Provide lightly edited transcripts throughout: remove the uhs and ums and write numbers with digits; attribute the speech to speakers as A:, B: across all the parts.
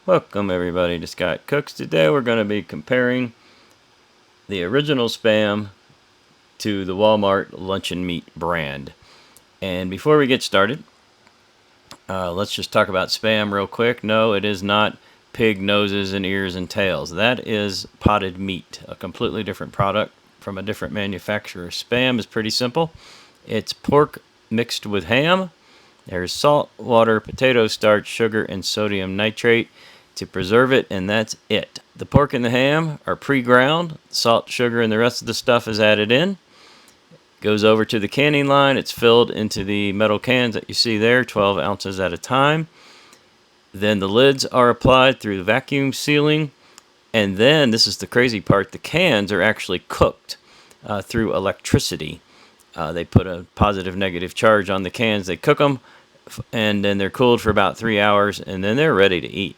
A: Welcome everybody to Scott Cooks. Today we're going to be comparing the original Spam to the Walmart luncheon meat brand. And before we get started, let's just talk about Spam real quick. No, it is not pig noses and ears and tails. That is potted meat, a completely different product from a different manufacturer. Spam is pretty simple. It's pork mixed with ham. There's salt, water, potato starch, sugar, and sodium nitrate to preserve it, and that's it. The pork and the ham are pre-ground. Salt, sugar, and the rest of the stuff is added in. Goes over to the canning line. It's filled into the metal cans that you see there, 12 ounces at a time. Then the lids are applied through the vacuum sealing. And then, this is the crazy part, the cans are actually cooked through electricity. They put a positive negative charge on the cans. They cook them, and then they're cooled for about 3 hours, and then they're ready to eat.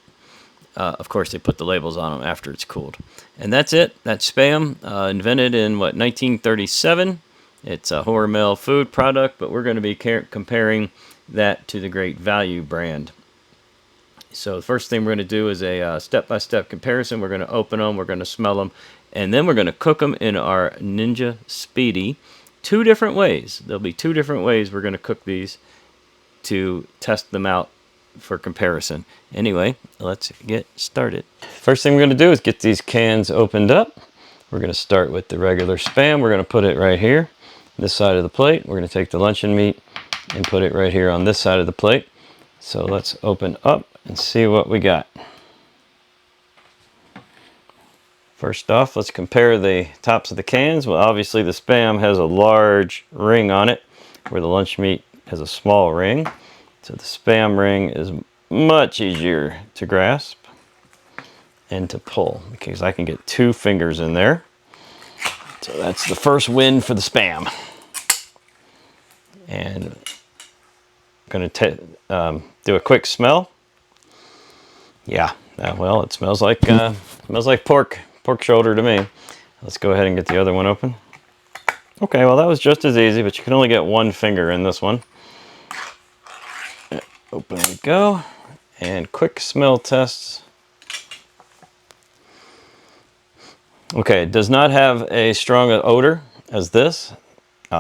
A: Of course, they put the labels on them after it's cooled. And that's it. That's Spam, invented in, 1937. It's a Hormel food product, but we're going to be comparing that to the Great Value brand. So the first thing we're going to do is a step-by-step comparison. We're going to open them, we're going to smell them, and then we're going to cook them in our Ninja Speedy. Two different ways. There'll be two different ways we're going to cook these to test them out for comparison. Anyway, let's get started. First thing we're going to do is get these cans opened up. We're going to start with the regular Spam. We're going to put it right here, this side of the plate. We're going to take the luncheon meat and put it right here on this side of the plate. So let's open up and see what we got. First off, let's compare the tops of the cans. Well, obviously the Spam has a large ring on it, where the lunch meat has a small ring. So the Spam ring is much easier to grasp and to pull, because I can get 2 fingers in there. So that's the first win for the Spam. And I'm going to do a quick smell. Yeah, well, it smells like pork shoulder to me. Let's go ahead and get the other one open. Okay, well that was just as easy, but you can only get 1 finger in this one. Open we go, and quick smell tests. Okay, it does not have a strong odor as this.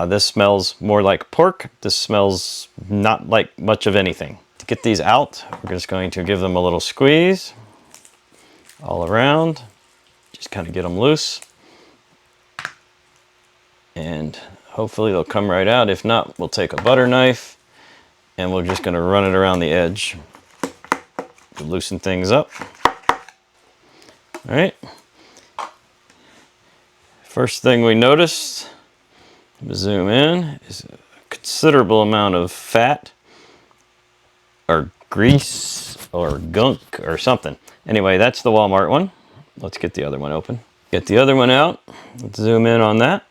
A: This smells more like pork. This smells not like much of anything. To get these out, we're just going to give them a little squeeze all around. Just kind of get them loose. And hopefully they'll come right out. If not, we'll take a butter knife and we're just going to run it around the edge to loosen things up. All right. First thing we notice, zoom in, is a considerable amount of fat or grease or gunk or something. Anyway, that's the Walmart one. Let's get the other one open. Get the other one out. Let's zoom in on that.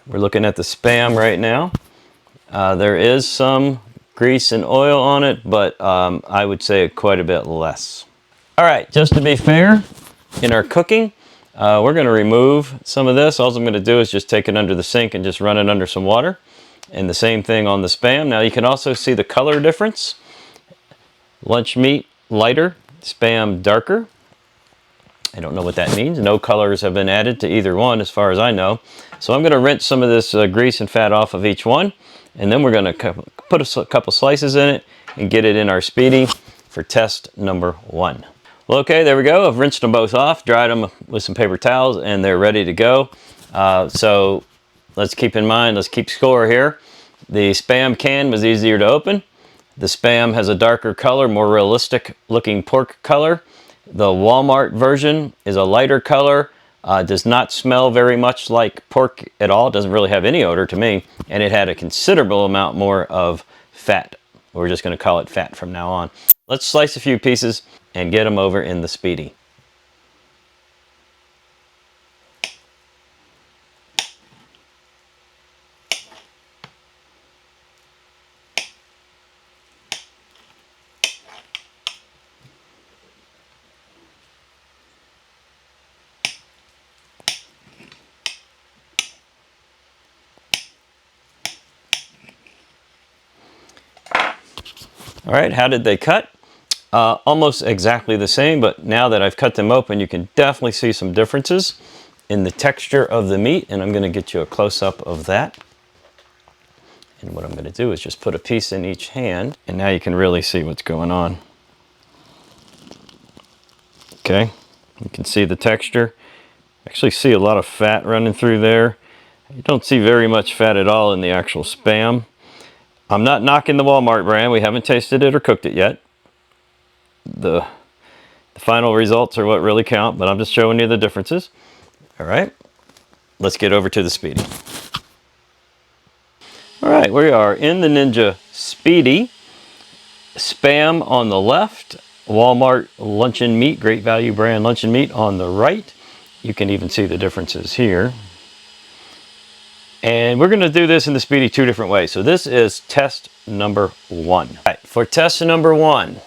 A: We're looking at the Spam right now. There is some grease and oil on it, but I would say quite a bit less. All right, just to be fair, in our cooking, we're going to remove some of this. All I'm going to do is just take it under the sink and just run it under some water. And the same thing on the Spam. Now you can also see the color difference. Lunch meat lighter, Spam darker. I don't know what that means. No colors have been added to either one as far as I know. So I'm going to rinse some of this grease and fat off of each one. And then we're going to put a couple slices in it and get it in our Speedy for test number 1. Well, okay, there we go. I've rinsed them both off, dried them with some paper towels, and they're ready to go. So let's keep in mind, let's keep score here. The Spam can was easier to open. The Spam has a darker color, more realistic looking pork color. The Walmart version is a lighter color, does not smell very much like pork at all, doesn't really have any odor to me, and it had a considerable amount more of fat. We're just going to call it fat from now on. Let's slice a few pieces and get them over in the Speedy. All right, how did they cut? Almost exactly the same, but now that I've cut them open, you can definitely see some differences in the texture of the meat, and I'm going to get you a close-up of that. And what I'm going to do is just put a piece in each hand, and now you can really see what's going on. Okay, you can see the texture. Actually see a lot of fat running through there. You don't see very much fat at all in the actual Spam. I'm not knocking the Walmart brand. We haven't tasted it or cooked it yet. The final results are what really count, but I'm just showing you the differences. All right, let's get over to the Speedy. All right, we are in the Ninja Speedy. Spam on the left, Walmart luncheon meat, Great Value brand luncheon meat on the right. You can even see the differences here. And we're going to do this in the Speedy two different ways. So this is test number 1. All right, for test number 1,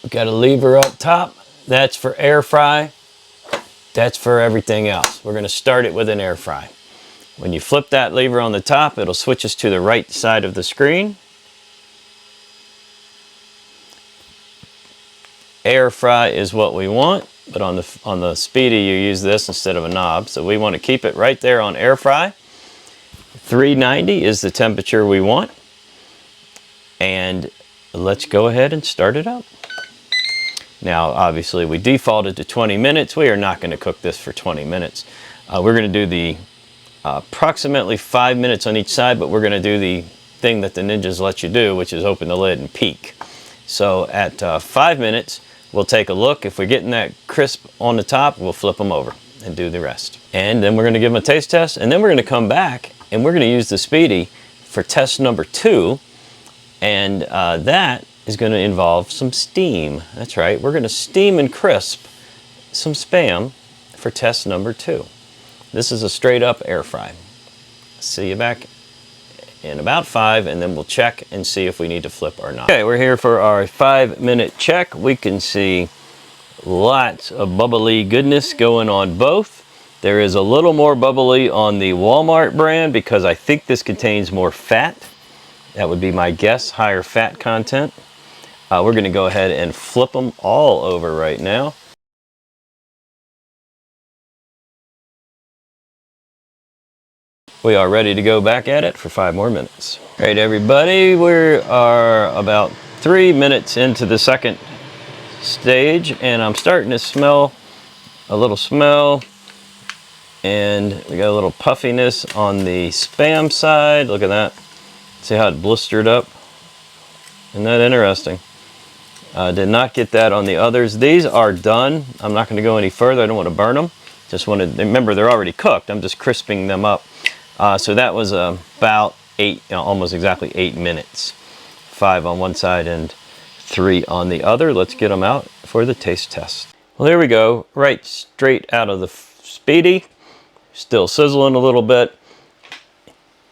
A: we've got a lever up top. That's for air fry. That's for everything else. We're going to start it with an air fry. When you flip that lever on the top, it'll switch us to the right side of the screen. Air fry is what we want, but on the Speedy you use this instead of a knob, so we want to keep it right there on air fry. 390 is the temperature we want, and let's go ahead and start it up. Now obviously we defaulted to 20 minutes. We are not going to cook this for 20 minutes. We're going to do the approximately 5 minutes on each side, but we're going to do the thing that the Ninjas let you do, which is open the lid and peek. So at 5 minutes, we'll take a look. If we're getting that crisp on the top, we'll flip them over and do the rest. And then we're going to give them a taste test, and then we're going to come back and we're going to use the Speedy for test number 2, and that is going to involve some steam. That's right, we're going to steam and crisp some Spam for test number 2. This is a straight up air fry. See you back in about 5, and then we'll check and see if we need to flip or not. Okay, we're here for our 5-minute check. We can see lots of bubbly goodness going on both. There is a little more bubbly on the Walmart brand because I think this contains more fat. That would be my guess, higher fat content. We're going to go ahead and flip them all over right now. We are ready to go back at it for 5 more minutes. All right, everybody, we are about 3 minutes into the second stage, and I'm starting to smell a little smell, and we got a little puffiness on the Spam side. Look at that. See how it blistered up? Isn't that interesting? Did not get that on the others. These are done. I'm not going to go any further. I don't want to burn them. Just want to remember they're already cooked. I'm just crisping them up. So that was about 8, almost exactly 8 minutes. 5 on one side and 3 on the other. Let's get them out for the taste test. Well, there we go. Right straight out of the Speedy. Still sizzling a little bit.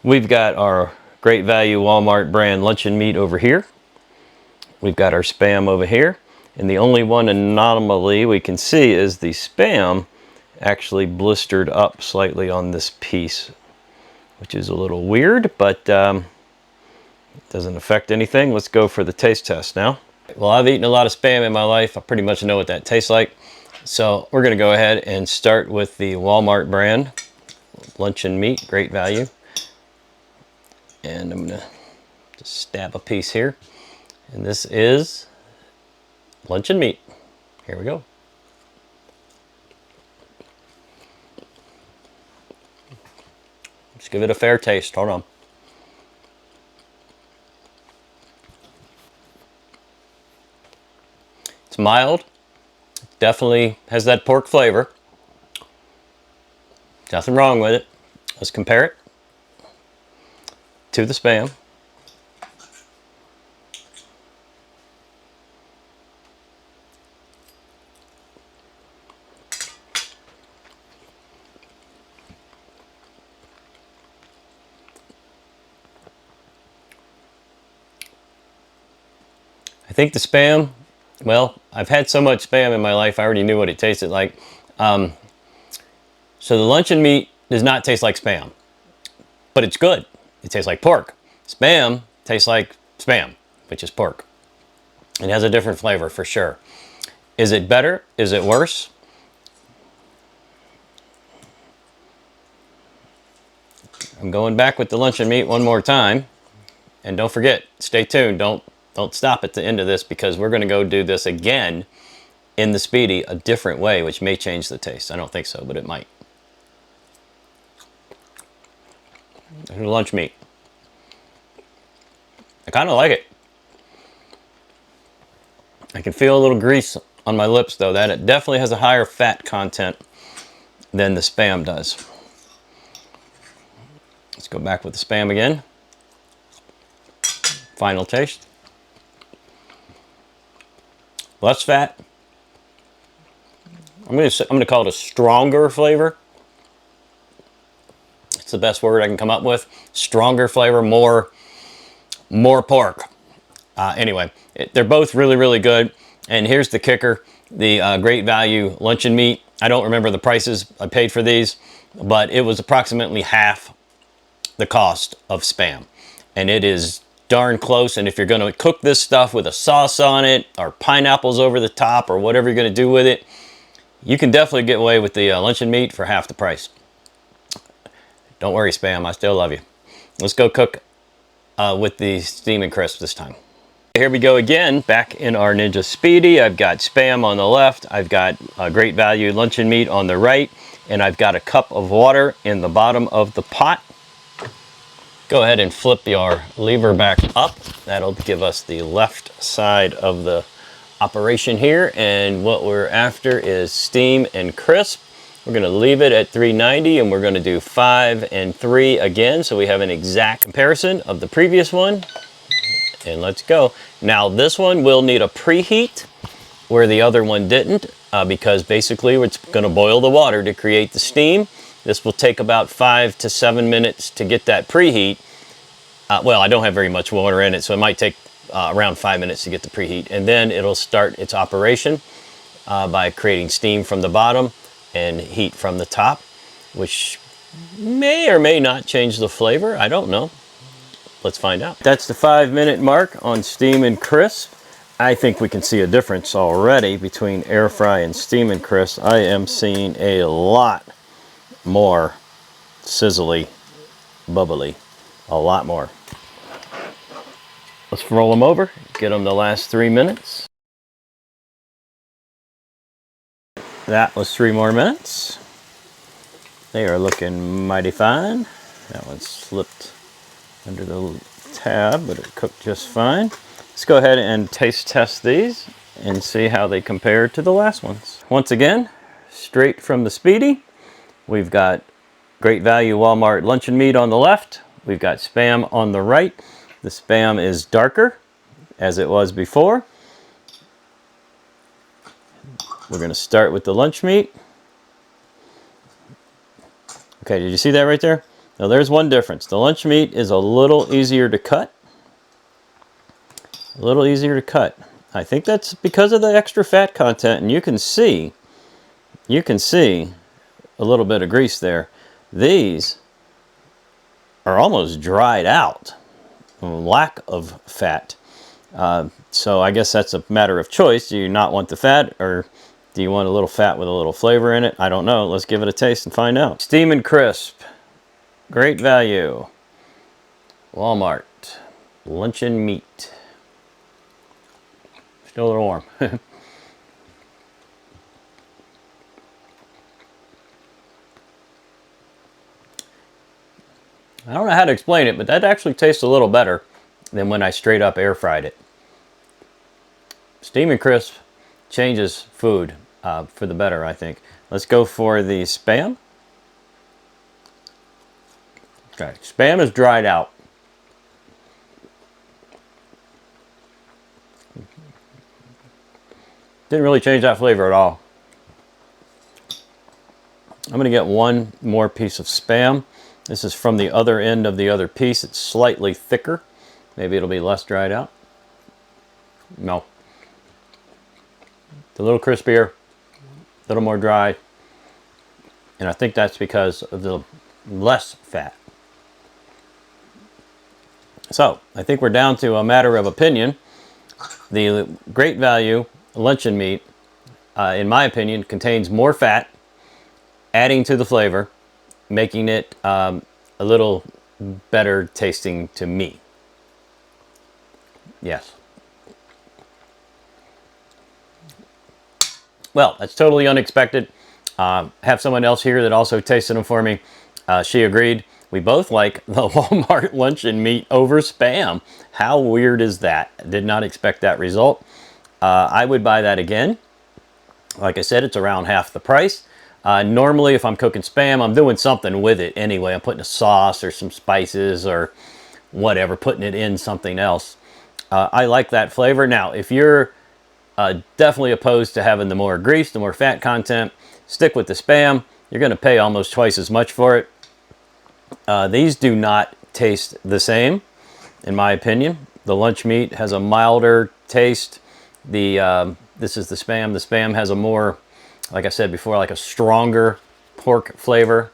A: We've got our Great Value Walmart brand luncheon meat over here. We've got our Spam over here. And the only one anomaly we can see is the Spam actually blistered up slightly on this piece, which is a little weird, but it doesn't affect anything. Let's go for the taste test now. Well, I've eaten a lot of Spam in my life. I pretty much know what that tastes like. So we're going to go ahead and start with the Walmart brand luncheon meat, Great Value. And I'm going to just stab a piece here. And this is luncheon meat. Here we go. Let's give it a fair taste. Hold on. It's mild. Definitely has that pork flavor. Nothing wrong with it. Let's compare it to the Spam. I think the Spam, well, I've had so much Spam in my life, I already knew what it tasted like. So the luncheon meat does not taste like Spam, but it's good. It tastes like pork. Spam tastes like Spam, which is pork. It has a different flavor for sure. Is it better? Is it worse? I'm going back with the luncheon meat one more time. And don't forget, stay tuned. Don't stop at the end of this, because we're going to go do this again in the Speedy a different way, which may change the taste. I don't think so, but it might. There's lunch meat. I kind of like it. I can feel a little grease on my lips, though. That it definitely has a higher fat content than the Spam does. Let's go back with the Spam again. Final taste. Less fat. I'm gonna call it a stronger flavor. It's the best word I can come up with. Stronger flavor, more pork. Anyway, they're both really, really good. And here's the kicker: the Great Value luncheon meat. I don't remember the prices I paid for these, but it was approximately half the cost of Spam, and it is darn close. And if you're going to cook this stuff with a sauce on it, or pineapples over the top, or whatever you're going to do with it, you can definitely get away with the luncheon meat for half the price. Don't worry, Spam, I still love you. Let's go cook with the steam and crisp this time. Here we go again, back in our Ninja Speedy. I've got Spam on the left, I've got Great Value luncheon meat on the right, and I've got a cup of water in the bottom of the pot. Go ahead and flip your lever back up. That'll give us the left side of the operation here. And what we're after is steam and crisp. We're gonna leave it at 390, and we're gonna do 5 and 3 again, so we have an exact comparison of the previous one. And let's go. Now this one will need a preheat, where the other one didn't, because basically it's gonna boil the water to create the steam. This will take about 5 to 7 minutes to get that preheat. Well, I don't have very much water in it, so it might take around 5 minutes to get the preheat. And then it'll start its operation by creating steam from the bottom and heat from the top, which may or may not change the flavor. I don't know. Let's find out. That's the 5-minute mark on steam and crisp. I think we can see a difference already between air fry and steam and crisp. I am seeing a lot more sizzly, bubbly, a lot more. Let's roll them over, get them the last 3 minutes. That was 3 more minutes. They are looking mighty fine. That one slipped under the tab, but it cooked just fine. Let's go ahead and taste test these and see how they compare to the last ones. Once again, straight from the Speedy, we've got Great Value Walmart luncheon meat on the left. We've got Spam on the right. The Spam is darker, as it was before. We're going to start with the lunch meat. Okay, did you see that right there? Now there's one difference. The lunch meat is a little easier to cut. A little easier to cut. I think that's because of the extra fat content, and you can see a little bit of grease there. These are almost dried out. Lack of fat. So I guess that's a matter of choice. Do you not want the fat, or do you want a little fat with a little flavor in it? I don't know. Let's give it a taste and find out. Steam and crisp. Great Value. Walmart. Luncheon meat. Still a little warm. I don't know how to explain it, but that actually tastes a little better than when I straight up air fried it. Steam and crisp changes food for the better, I think. Let's go for the Spam. Okay, Spam is dried out. Didn't really change that flavor at all. I'm going to get one more piece of Spam. This is from the other end of the other piece. It's slightly thicker. Maybe it'll be less dried out. No. It's a little crispier, a little more dry. And I think that's because of the less fat. So, I think we're down to a matter of opinion. The Great Value luncheon meat, in my opinion, contains more fat, adding to the flavor, making it a little better tasting to me. Yes. Well, that's totally unexpected. Have someone else here that also tasted them for me. She agreed. We both like the Walmart luncheon meat over Spam. How weird is that? Did not expect that result. I would buy that again. Like I said, it's around half the price. Normally, if I'm cooking Spam, I'm doing something with it anyway. I'm putting a sauce or some spices or whatever, putting it in something else. I like that flavor. Now, if you're definitely opposed to having the more grease, the more fat content, stick with the Spam. You're going to pay almost twice as much for it. These do not taste the same, in my opinion. The lunch meat has a milder taste. This is the Spam. The Spam has a more, like I said before, like a stronger pork flavor.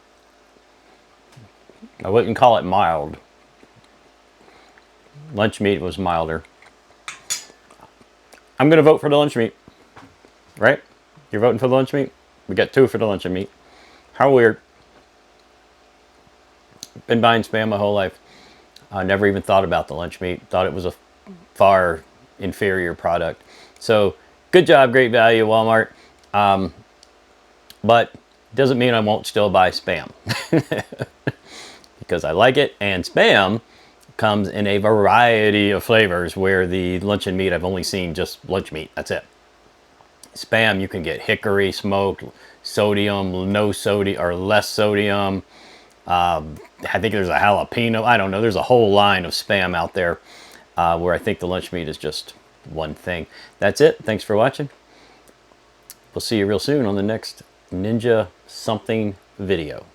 A: I wouldn't call it mild. Lunch meat was milder. I'm going to vote for the lunch meat. Right? You're voting for the lunch meat? We got 2 for the luncheon meat. How weird. Been buying Spam my whole life. I never even thought about the lunch meat. Thought it was a far inferior product. So, good job, Great Value, Walmart. But doesn't mean I won't still buy Spam. Because I like it, and Spam comes in a variety of flavors, where the luncheon meat, I've only seen just lunch meat. That's it. Spam, you can get hickory, smoked, sodium, no sodium, or less sodium. I think there's a jalapeno. I don't know. There's a whole line of Spam out there where I think the lunch meat is just one thing. That's it. Thanks for watching. We'll see you real soon on the next Ninja something video.